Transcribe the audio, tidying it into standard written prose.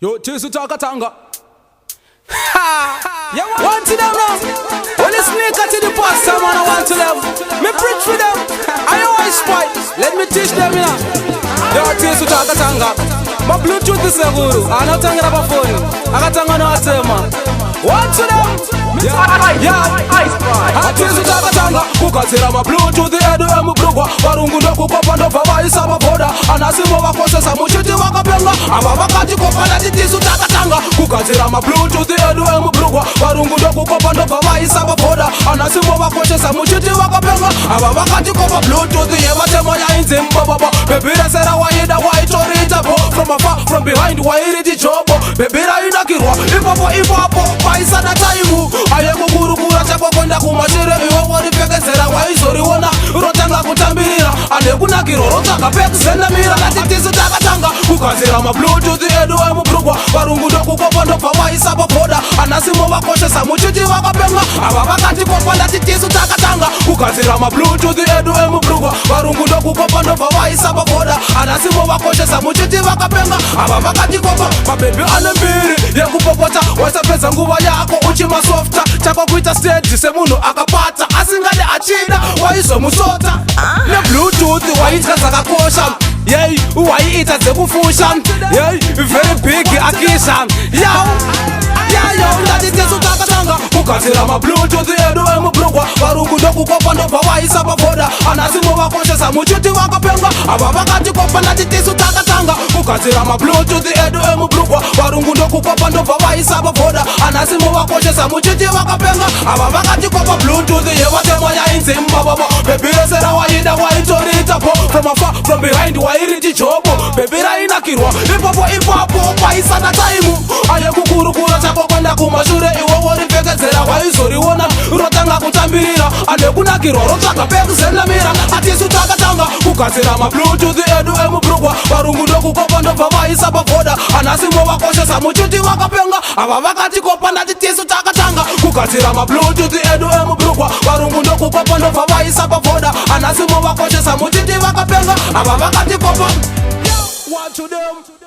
Yo, chase Takatanga. You want to them now? When it's NICKO to the pastor, man, I want to them. Me preach for them. I eyespy. Let me teach them, you know. Yo, chase Takatanga. My Bluetooth is a guru. I'm not talking about phone. I got to know what to man. Want to them? Atizi Takatanga kukazira ma Bluetooth edu emubrugwa varungu ndokukopa ndobva vaisava bhoda anasimo vakoshesa muchiti vakapenga ava vakati kopana titisu Takatanga kukazira ma Bluetooth edu emubrugwa varungu ndokukopa ndobva vaisava bhoda anasimo vakoshesa muchiti vakapenga ava vakati kopa Bluetooth yevatemo yainzimbabwe bebiresera waida waitoritapo from afar from behind wairiti jobo bebira inakirwa ipapo paisana taimu ayekukurukura chakwakunda kumashure iwo waripfekedzera waizoriona rotanga kutambirira anekunakiro rotsvaga pekuzendamira natitisu Takatanga kugadzira mabluetooth edu emubrugwa varungu ndokukopa ndobva vaisapa bhoda anasimo vakoshesa muchiti vakapenga ava vakati kopa natitisu Takatanga kugadzira mabluetooth edu emubrugwa varungu ndokukopa ndobva vaisapa bhoda anasimo vakoshesa muchiti vakapenga ava vakati kopa mabhebi ane mbiri yekupopota waisapedza nguva yako uchimasofta chako kuita stage semunhu akapata asingade achida waizomusota nebluetooth waiita dzakakosha yei waiita dzekufusha yei very big akisha yayo ndatitisu Takatanga kugadzira mabluetooth edu emubrugwa varungu ndokukopa ndobva vaisapa bhoda anasimo vakoshesa muchiti vakapenga ava vakati kopa ndatitisu Takatanga kugadzira mabluetooth edu emubrugwa varungu ndokukopa ndobva vaisapa bhoda anasimo vakoshesa muchiti vakapenga ava vakati kopa Bluetooth yevatemo yainzimbabwe bebiresera waida waitoritapo from afar from behind wairiti jobo bebira inakirwa ipapo paisana taimu ayekukurukura chakokwenda kumashure iwo waripfekedzera waizoriona rotanga kutambirira anekunakirwa rotsvaga pekuzendamira atisu Takatanga kugadzira mabluetooth edu emubrugwa varungu ndokukopa ndobva vaisapa bhoda anasimo vakoshesa muchiti vakapenga ava vakati kopa ndatitisu Takatanga kugadzira mabluetooth edu emubrugwa varungu ndokukopa ndobva vaisapa bhoda anasimo vakoshesa muchiti vakapenga ava vakati kopa. One to them.